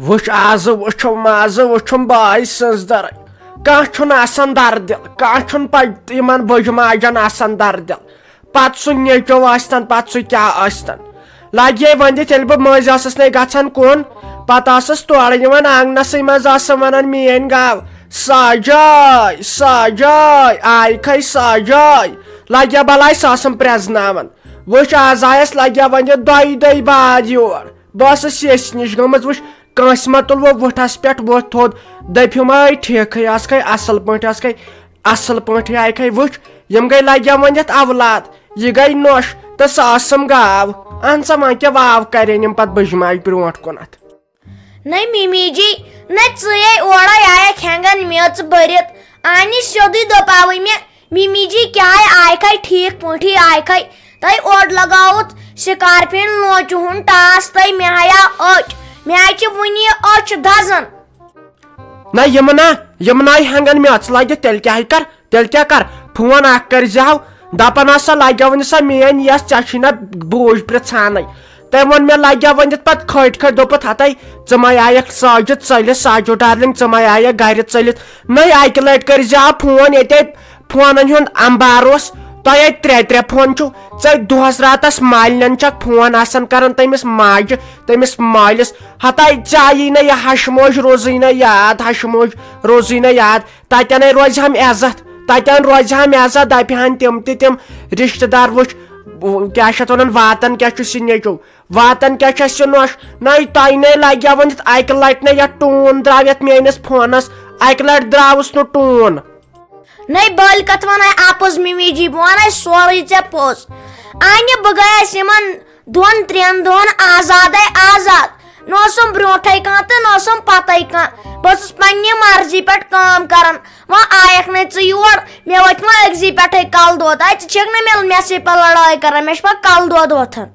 وچھ آز وچھو ماز وچھم باے سنز در کان چھن آسان دردل کان چھن یمن بج ماجن آسان دردل پت سہ نیچو آستن پت سہ کیا آستن لگے ونت ییٚلہِ بہٕ مٔنزۍ ٲسٕس نے گژھان کُن پتہٕ ٲسٕس تورٕ یِوان آنگنسٕے منٛز ٲسٕم ونان میٲنۍ گاو ساجاے ساجاے آیہِ کھے ساجاے لگیا بلاے سۄ ٲسٕم پرٛزناوان وٕچھ آز آیس لگیا ونِتھ دۄیہِ بعد یور بہٕ ٲسٕس ییٚسہِ نِش گٔمٕژ وٕچھ کٲنٛسہِ ما تُلوٕ وٕٹھس پٮ۪ٹھ ووٚتھ تھوٚد دٔپِم اے ٹھیٖکھٕے ٲس کھے اصل پٲٹھۍ ٲس کھے اصل پٲٹھۍ آیہِ کھے وٕچھ یِم گٔے لگیا ونِتھ اولاد یہِ گٔے نوٚش تہٕ سۄ ٲسٕم گاو اہن سا وۄنۍ کیٛاہ واو کرن یِم پتہٕ بٕجماجہِ برونٛٹھ کُنتھ نہیں ممی جی نہ ژے اورے آیکھ ہینگن میژ بٔرِتھ آنہِ سیودٕے دپاوٕے ممی جی کیا آیہِ کھے ٹھیٖک پٲٹھی آیہِ کھے تۄہہِ اورٕ لگاوُتھ سکارپین لونچہِ ہُنٛد ٹاس تۄہہِ مےٚ ہایا أچھ مےٚ ہاے چھِ وُنہِ أچھ دزان نہ یِم آیہِ ہینگن میژ لگِتھ تیٚلہِ کیٛاہ کر فون اکھ کٔرزِہو دپان ٲس لگیا ونہِ سۄ میٲنۍ یس ژےٚ چھُے نہ بوٗج پرژھانے تٔمۍ ووٚن مےٚ لگیا ؤنِتھ پتہٕ کھٔٹۍ دوٚپُتھ ہتے ژٕ ما آیکھ ساجہِ ژٔلِتھ ساجو ڈارلنگ ژٕ ما آیکھ گرِ ژٔلِتھ نٔے اکہِ لٹہِ کٔرزِہو فون ییٚتہِ فونن ہُنٛد امبار اوس تۄہہِ ترٛےٚ فون چھُو ژےٚ دۄہس راتس مالنٮ۪ن چھکھ فون آسان کران تٔمِس ماجہِ تٔمِس مٲلِس ہتاے ژےٚ آیی نہٕ یہِ ہش موج روزٕے نہٕ یاد ہش موج روزٕے نہٕ یاد تتٮ۪نٕے روزِ ہم عزت تتٮ۪ن روزِ ہم عزت دپہِ ہن تِم تہِ تِم رشتہٕ دار وٕچھ کیٛاہ چھِ اتھ ونان واتان کیٛاہ چھُ سُہ نیچو واتان کیٛاہ چھُ سُہ نوٚش نٔے تۄہہِ نے لگیا ؤنِتھ اکہِ لٹہِ نہٕ یتھ ٹوٗن درٛاو یتھ میٲنِس فونس اکہِ لٹہِ درٛاوُس نہٕ ٹوٗن نہیں بٔلۍ کتھ وناے اپُز ممی جی بہٕ وناے سورُے ژےٚ پوٚز انہِ بہٕ گٔیس یِمن 2-3 دۄہن آزادے آزاد نہ اوسُم برونٹھے کانٛہہ تہٕ نہ اوسُم پتے کانٛہہ بہٕ ٲسٕس پننہِ مرضی پٮ۪ٹھ کٲم کران وۄنۍ آیکھ نہٕ ژٕ یور مےٚ ؤتھۍ وۄنۍ أکسٕے پٮ۪ٹھے کلہٕ دود ژٕ چھکھ نہٕ مےٚ سۭتۍ پتہٕ لڑٲے کران مےٚ چھُ پتہٕ کلہٕ دود وۄتھان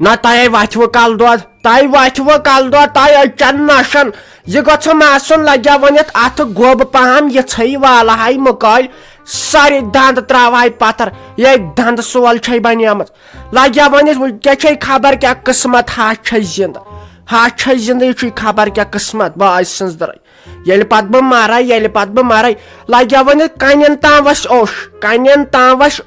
نہ تۄہے وۄتھوٕ کلہٕ دود تۄہہِ أچن نۄشن یہِ گوٚژھُم آسُن لگیا ؤنِتھ اتھٕ گوٚب پہم یِژھٕے والہٕ ہاے مُکٲلۍ سارے دند تراوہاے پتھر یہ دند سول چھے بنیمٕژ لگیا ؤنِتھ کیٛاہ چھے خبر کیٛاہ قٕسمت ہش چھے زندٕ یہِ چھُے خبر کیٛاہ قٕسمت باے سٕنٛز درٕے ییٚلہِ پتہٕ بہٕ مرے لگیا ؤنِتھ کنٮ۪ن تام وس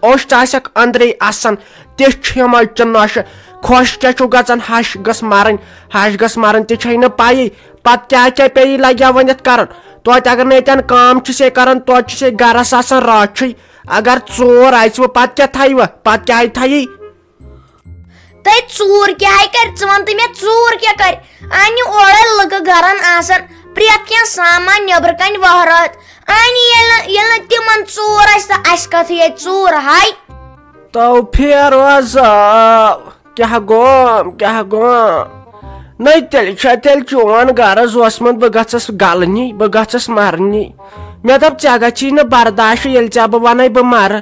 اوٚش ژٕ آسکھ أنٛدرے آسان تہِ چھِ یِم أچہِ نۄشہِ خۄش کیٛاہ چھُ گژھان ہش گٔژھ مرٕنۍ تہِ چھے نہٕ پیی پتہٕ کیٛاہ پیٚیی لگیا ؤنِتھ کرُن توتہِ اگر نہٕ ییٚتٮ۪ن کٲم چھُسے کران توتہِ چھُسے گرس آسان رٲچھٕے اگر ژوٗر اژوٕ پتہٕ کیٛاہ تھایوٕ پتہٕ کیٛاہ تھایی تۄہہِ ژوٗر کیٛاہ کرِ ژٕ وَن تہٕ مےٚ ژوٗر کیٛاہ کرِ انہِ اورے لُکہٕ گرن آسان پرٛٮ۪تھ کینٛہہ سامان نیبرٕ کنہِ وہرٲیِتھ انہِ ییٚلہِ نہٕ تِمن ژوٗر آسہِ تہٕ اسہِ کتھ ییٚتہِ ژوٗر ہاے توفیٖق روزو کیٛاہ گوٚو نٔے تیٚلہِ چون غرض اوسمُت بہٕ گژھس گلنی بہٕ گژھس مرنی مےٚ دوٚپ ژےٚ گژھی نہٕ برداش ییٚلہِ ژےٚ بہٕ ونَے بہٕ مرٕ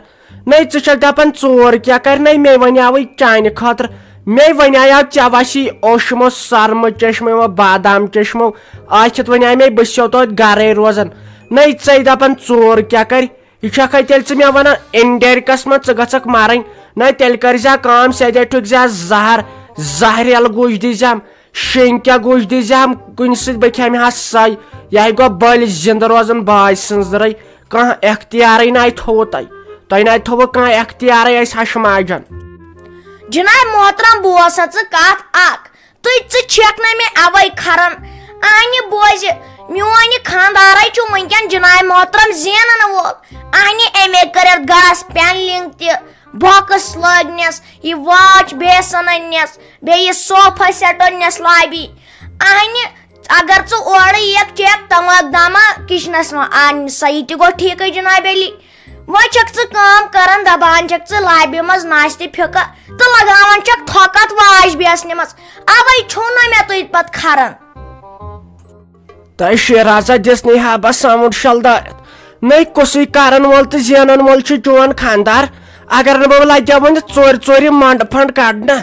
نٔے ژٕ چھکھ دپان ژوٗر کیٛاہ کرِ نٔے مےٚ ونیاوٕے چانہِ خٲطرٕ مےٚ ونیاو ژےٚ وسی اوٚش یِمو سرمہٕ چشمو یِمو بادام چشمو ٲکھِتھ ونیاے مےٚ بہٕ چھسو توتہِ گرے روزان نٔے ژے دپان ژوٗر کیٛاہ کرِ یہِ چھکھے تیٚلہِ ژٕ مےٚ ونان انڈیرکس منٛز ژٕ گژھکھ مرٕنۍ نٔے تیٚلہِ کٔرزِ کٲم سیٚدے ٹھُکۍ زِ زہریل گوش دیٖزٮ۪م شینکیا گوش دیٖزٮ۪م کُنہِ سۭتۍ بہٕ کھٮ۪مہٕ ہا سَے یہِ گوٚو بٔلۍ زنٛدٕ روزان باے سٕنٛز درٕے کانٛہہ اختیارٕے نَے تھوٚوُ تۄہہِ نَے تھوٚوُ کانٛہہ اختیارٕے اَسہِ ہشہِ ماجن جناب محترم بوز سا ژٕ کتھ اکھ ژٕ چھکھ نہٕ مےٚ اوے کھران انہِ بوزِ میون یہِ خاندارے چھُ وٕنکیٚن جناب محترم زینن وول انہِ ایم کٔر یتھ گرس پینلنگ تہِ باکٕس لٲگنس یہِ واچ بیسن أننس بیٚیہِ یہِ صوفا سیٹ أننس لابی انہِ اگر ژٕ اورٕ یِکھ چیک تماک داما کچنس منٛز انہِ سا یہِ تہِ گوٚو ٹھیٖکٕے جناب علی وۄنۍ چھکھ ژٕ کٲم کران دپان چھکھ ژٕ لابی منٛز ناشتہٕ پھِکہٕ تہٕ لگاوان چھکھ تھۄکت واش بیسنہِ منٛز اوے چھُو نہٕ مےٚ تُہۍ پتہٕ کھران تۄہہِ شیرازا دِژنٕے ہا بس ساوُنٛڈ شلدٲرِتھ نٔے کُسُے کرن وول تہٕ زینن وول چھُ چون خاندار اگر نہٕ بہٕ لگیا ؤنِتھ ژورِ منٛڈٕ پھنٛڈ کڑنہٕ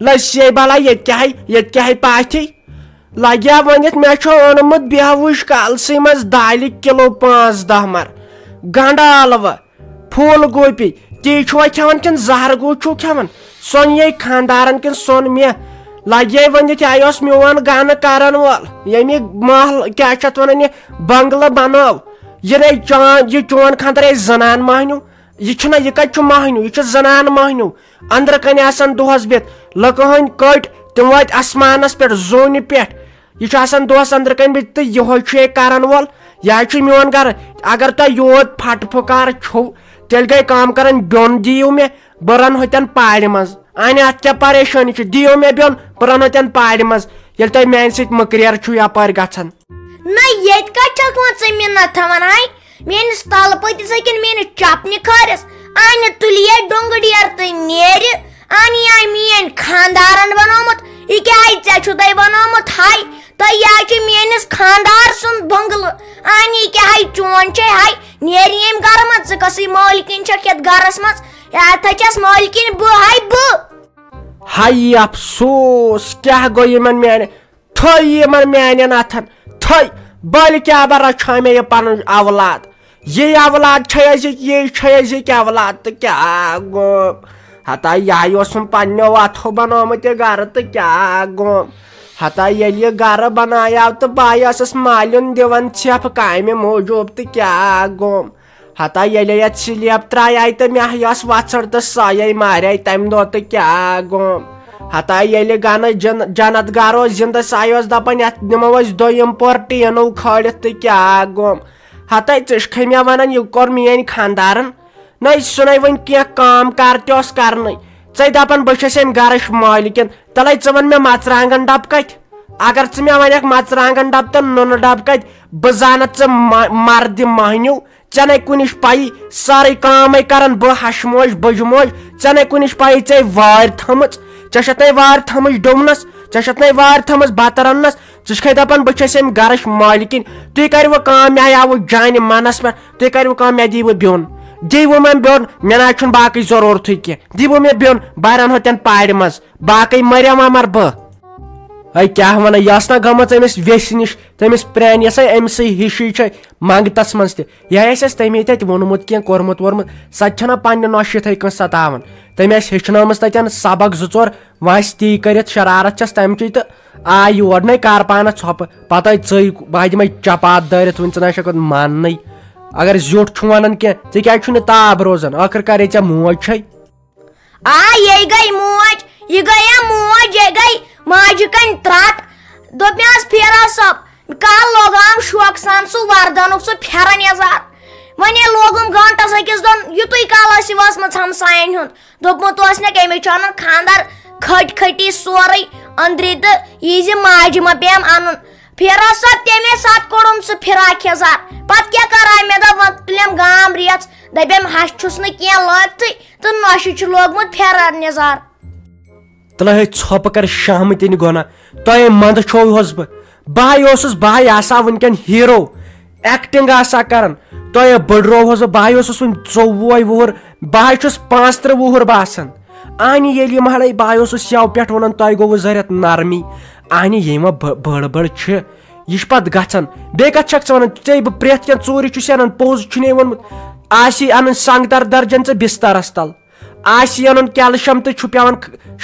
لٔسی بلا ییٚتہِ کیٛاہ پاتھی لگیا ؤنِتھ مےٚ چھُ اوٚنمُت بیہوٗش کالسٕے منٛز دالہِ کِلوٗ 5-10 مر گنڈٕ ٲلوٕ پھوٗل گوٗپی تی چھُوا کھٮ۪وان کِنہٕ زہر گوٗ چھُو کھٮ۪وان سۄن یے خاندارن کِنہٕ سۄن مےٚ لگے ونت یہ میون گانہ کرن وول یمہ محل کیا چھ ونان یہ بنگلہ بنو یہ چون خاندر زنان مہنیو یہ کت مہنیو یہ زنان مہنیو اندر کن آسان دہس بہت لکہ ہند کٹ تم وات آسمانس پہ زونہ پہ یہ آسان دہس اندر کن بہت تو یہ کرن وول یہ میون گھر اگر تہ یوت پھٹ پھکار چھو تیل گئی کام کرن بیون دیو مے بہ رن ہوتین پاڑ مز ان ات کیا پریشانی دیو مے بیون بہ رن ہوتین پاڑ مز یل تہ میان سۭتۍ مکریر چھو یپار گژھان نہ یت کت چھک ژٕ مِنت تھاوان آے میٲنِس تل پٔتِس ہیٚکن میٲنِس چپنہِ کھٲرِس انہِ تُلہِ ڈونٛگڈیر تہٕ نیرِ انہِ آے میٲنۍ خاندارن بنومُت یہِ کیٛازِ ژےٚ چھُ تۄہہِ بنومُت ہاے تۄہہِ یہِ چھُ میٲنِس خاندار سُنٛد بنگلہٕ انہِ یہِ کیٛاہ ہاے چون چھے ہاے نیرِ ییٚمہِ گرٕ منٛز ژٕ کۄسٕے مٲلکِن چھکھ یتھ گرس منٛز یتھ چھس مٲلکِن بہٕ ہاے بہٕ ہاے افسوس کیا گو یمن میانہِ تھٲے یمن میانٮ۪ن اتھن تھٲے بٔلۍ کیٛاہ بہ رچھا مےٚ یہِ پنُن اولاد یہ اولاد چھے أزِکۍ یہ چھے أزِکۍ اولاد تہٕ کیٛاہ گوٚو ہتا یہِ اوسُم پننیو اتھو بنومُت یہِ گرٕ تہٕ کیٛاہ گوٚو ہتا ییٚلہِ یہِ گرٕ بنایاو تہٕ بہٕ ٲسٕس مالیُن دِوان ژھٮ۪پھ کامہِ موٗجوٗب تہٕ کیٛاہ گوٚو ہتا ییٚلہِ یتھ سلیپ ترٛایے تہٕ مےٚ ٲس وژھڑ تہٕ سۄے مارے تمہِ دۄہ تہٕ کیٛاہ گوٚو ہتا ییٚلہِ گنہٕ جنت گر اوس زندٕ سۄے ٲس دپان یتھ نِمو أسۍ دوٚیِم پور ٹیٖنو کھٲلِتھ تہٕ کیٛاہ گوٚو ہتا ژٕ چھکھے مےٚ ونان یہِ کوٚر میٲنۍ خاندارن نہ سُنے وۄنۍ کینٛہہ کٲم کار تہِ اوس کرنٕے ژے دپان بہٕ چھس امہِ گرٕچ مٲلکِن تلے ژٕ ون مےٚ مرژٕوانگن ڈبہٕ کتہِ اگر ژٕ مےٚ ونکھ مرژٕوانگن ڈبہٕ تہٕ نُنہٕ ڈبہٕ کتہِ بہٕ زانتھ ژٕ مرد مہنیو ژےٚ نے کُنِچ پیی سٲرٕے کٲمے کران بہٕ ہشہِ موج بٕجہِ موج ژےٚ نے کُنِچ پیی ژے وارِ تھٲمٕژ ژےٚ چھتھ نے وارِ تھٲمٕژ ڈوٗنس ژےٚ چھتھ نے وارِ تھٲمٕژ بتہٕ رننس ژٕ چھکھے دپان بہٕ چھس امہِ گرٕچ مٲلکِن تُہۍ کروٕ کٲم مےٚ آیاوٕ جانہِ منس پٮ۪ٹھ تُہۍ کروٕ کٲم مےٚ دیٖوٕ بیوٚن دیٖوٕ مےٚ بیوٚن مےٚ نہ چھُنہٕ باقٕے ضروٗرتھٕے کینٛہہ دیٖوٕ مےٚ بیوٚن بہٕ رنہو تین پارِ منٛز باقٕے مریم امر بہٕ ہے کیٛاہ ونان یہِ ٲس نہ گٔمٕژ أمِس ویسہِ نِش تٔمِس پرٛانہِ یۄس أمسٕے ہِشی چھِ منگتس منٛز تہِ یہِ آسہِ اَسہِ تٔمی تتہِ ووٚنمُت کینٛہہ کوٚرمُت ووٚرمُت سۄ تہِ چھنہ پننہِ نۄشہِ یِتھٕے کٔنۍ ستاوان تٔمۍ آسہِ ہیٚچھنٲومٕژ تتٮ۪ن سبق زٕ ژور وۄنۍ آسہِ تی کٔرِتھ شرارت چھس تمچی تہٕ آے یور نے کر پانس ژھۄپہٕ پتہٕ ژٕے بہٕ دِمے چپات دٲرِتھ وُنہِ ژٕ نہ چھکھ ماننٕے اگر زیوٗٹھ چھُ ونان کینٛہہ ژےٚ کیٛازِ چھُنہٕ تاب روزان ٲخٕر کر ژےٚ موج چھے آ یہ گئی موج یہ گیا موج یہ گئی ماجہِ کن ترٹ دوٚپ مےٚ حظ پھیرا صٲب کال لوگام شوقہٕ سان سُہ وردنُک سُہ پھیرن یزار وۄنۍ لوگُم گنٹس أکِس دۄن یِتُے کال ٲسۍ وٲژمٕژ ہمساین ہُنٛد دوٚپمُت اوسنکھ أمِس چھُ اَنُن خاندر کھٔٹۍ کھٔٹی سورُے أنٛدرِ تہٕ یہِ زِ ماجہِ ما پیٚیَم اَنُن پھیرا صٲب تَمے ساتہٕ کوٚڑُم سُہ فِراک یزار پتہٕ کیٛاہ کرایہِ مےٚ دوٚپ وۄنۍ تُلٮ۪م گام ریژ دپیم ہش چھُس نہٕ کینٛہہ لٲگتھٕے تہٕ نۄشہِ چھُ لوگمُت پھیرن یزار تلے ہے ژھۄپہٕ کر شامتِنۍ گۄناہ تۄہے منٛدٕ چھوہس بہٕ اوسُس بہٕ آسا ونکیٚن ہیٖرو ایکٹنگ آسا کران تۄہے بٔڑروہس بہٕ اوسُس وُنہِ 24 وُہُر بہٕ چھُس 35 وُہُر باسان انہِ ییٚلہِ یِم ہڑے بہٕ اوسُس یَو پٮ۪ٹھ ونان تۄہہِ گوٚوُ ضرورت نرمی انہِ ییٚمہِ بٔڑ بٔڑ چھِ یہِ چھِ پتہٕ گژھان بیٚیہِ کتھ چھکھ ژٕ ونان ژےٚ بہٕ پرٛٮ۪تھ کینٛہہ ژوٗرِ چھُس انان پوٚز چھُنے ووٚنمُت آسی انُن سنگتر درجن ژٕ بسترس تل آسی انُن کیلشیم تہٕ چھُ پیٚوان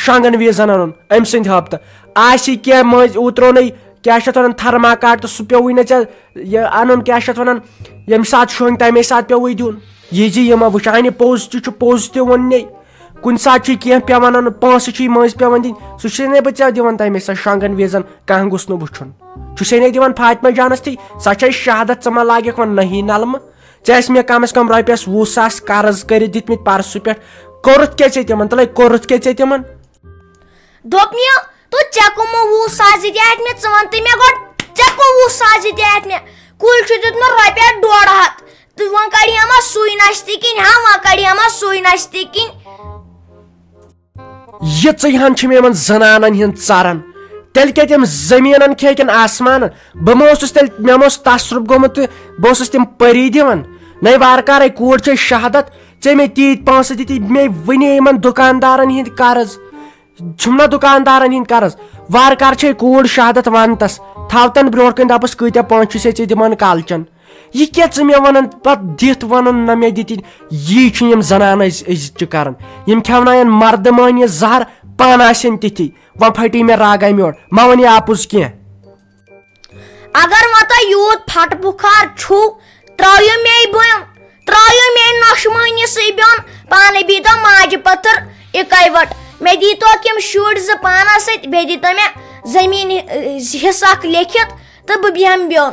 شۄنگن وِزن انُن أمۍ سٕنٛدِ ہفتہٕ آسی کینٛہہ مٔنٛزۍ اوترونٕے کیٛاہ چھِ اتھ ونان تھرماکاٹ تہٕ سُہ پیوٚوُے نہٕ ژےٚ یہِ انُن کیٛاہ چھِ اتھ ونان ییٚمہِ ساتہٕ شۄنٛگۍ تمے ساتہٕ پیوٚوُے دیُن یہِ زِ یِم وٕچھ انہِ پوٚز تہِ چھُ پوٚز تہِ ووٚننے کُنہِ ساتہٕ چھُے کینٛہہ پیٚوان انُن پونٛسہٕ چھُے مٔنٛزۍ پیٚوان دِنۍ سُہ چھُسے نَے بہٕ ژےٚ دِوان تمے ساتہٕ شۄنگن وِزن کانٛہہ گوٚژھ نہٕ وٕچھُن چھُسے نَے دِوان فاطمہ جانس تھی سۄ چھے شہادت ژٕ ما لاگکھ وۄنۍ نٔہی نلمہٕ ژےٚ ٲسۍ مےٚ کم از کم رۄپیس 20,000 قرض کٔرِتھ دِتمٕتۍ پرسہٕ پٮ۪ٹھ کوٚرُتھ کیٛاہ ژےٚ تِمن تلے کوٚرُتھ کیٛاہ ژےٚ تِمن دوٚپ مےٚ تہٕ ژےٚ کٕمو 20,000 دِتیاتھ مےٚ ژٕ وَن تہٕ مےٚ گۄڈٕ ژےٚ کٕم 20,000 دِتیاتھ مےٚ کُلۍ چھُ دیُتمُت رۄپیس 150 تہٕ وۄنۍ کڑیاما سُے نشتہٕ کِنۍ ہا وۄنۍ کڑیاما سُے نشتہٕ کِنۍ یِژٕے ہن چھِ مےٚ یِمن زنانن ہِنٛد ژران تیٚلہِ کیٛاہ تِم زٔمیٖنن کھے کِنہٕ آسمانن بہٕ ما اوسُس تیٚلہِ مےٚ ما اوس تصرُف گوٚمُت تہٕ بہٕ اوسُس تِم پٔری دِوان نَے وارٕ کارے کوٗر چھے شہادت ژےٚ مےٚ تیٖتۍ پونٛسہٕ دِتی مےٚ وٕنے یِمن دُکاندارن ہِنٛدۍ قرض چھُم نہ دُکاندارن ہِنٛدۍ قرض وارٕ کار چھے کوٗر شہادت ونتس تھاوتن برونٛٹھ کَنۍ دپس کۭتیاہ پونٛسہٕ چھُسے ژےٚ دِوان کالچن یہِ کیٛاہ ژٕ مےٚ ونان پتہٕ دِتھ ونُن نہ مےٚ دِتِنۍ یی چھِ یِم زنانہٕ أزچہِ کران یِم کھٮ۪وناین مردٕ مٲنی زہر پان آسن تتھی وہ پھٹی مے راگ امہ یور ما ون یہ اپز کی اگر مت یوت پھٹ بخار چھو ترایو مے بون ترایو مے نوش مہنی سی بیون پانے بھی تو ماج پتھر اکائی وٹ مے دی تو کم شر ز پانا ست بی دی تو مے زمین حصہ لیکھت تو بہ بیہم بیون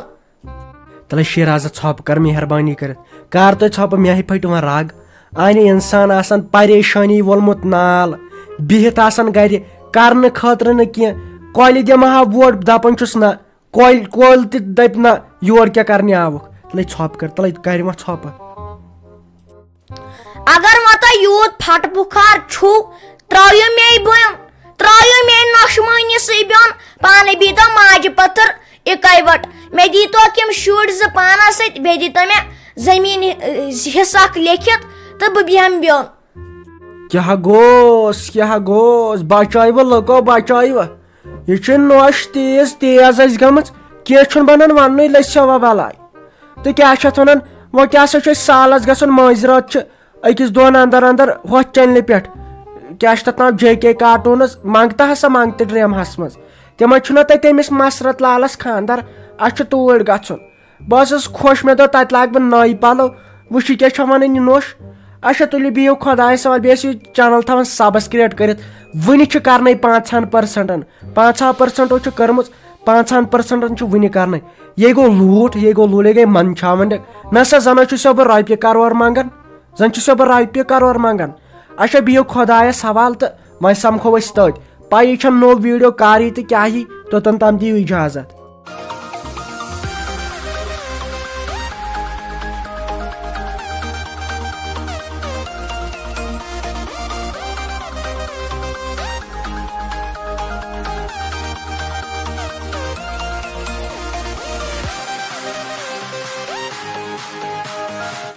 تلے شیرازہ ژھوپ کر مہربانی کرت کر تو ژھوپ مے پھٹ ون راگ آنی انسان آسان پریشانی وولمت نال بہت آسان گھر کرنے خاطر نہ کی کولہِ دمہ ہا ووٹ دپان چھس نہ کول تہ دپ نہ یور کیا کرنے آوک تلے ژھوپ کر تلے کر وۄنۍ ژھوپ اگر مت یوت پھٹ بخار چھو ترایو مے بون ترایو مے نوش مہنی سی بیون پانے بھی تو ماج پتھر اکائی وٹ مے دی تو کم شر ز پانا ست بی دی تو مے زمین حصہ لیکھت تو بہ بیہم بیون کیا گوس بچائیو لکو بچائیو یہ نوش تیز تیز اس گمت کی بنان ون لسو بلائی تو کیا ونان وہ کیا سا سالس گھن ماضرات اکس دون اندر اندر ہوت چینل پہ کیا تک نام جے کے کارٹونز منگتا ہسا منگتہ ڈرامہس مز تمے چھنا تمس مسرت لالس خاندر اس توڑ گھن بہت خوش مے دو تت لاگ بہ نئی پلو وچ کیا ون یہ نوش اچھا تُلِو بِہِو خۄدایس حوالہٕ بیٚیہِ ٲسِو چینل تھاوان سبسکرایب کٔرِتھ وُنہِ چھِ کرنے 5% 5% چھِ کٔرمٕژ 5% چھِ وُنہِ کرنے یہ گوٚو لوٗٹ یہ گٔے منچاون نہ سا زن چھُسو بہٕ رۄپیہِ کرور منگان اچھا بِہِو خۄدایس حوالہٕ تہٕ وۄنۍ سمکھو أسۍ تٔتھۍ پایی چھم نوٚو ویٖڈیو کر یی تہٕ کیاہ یی توٚتن تام دِیِو اِجازت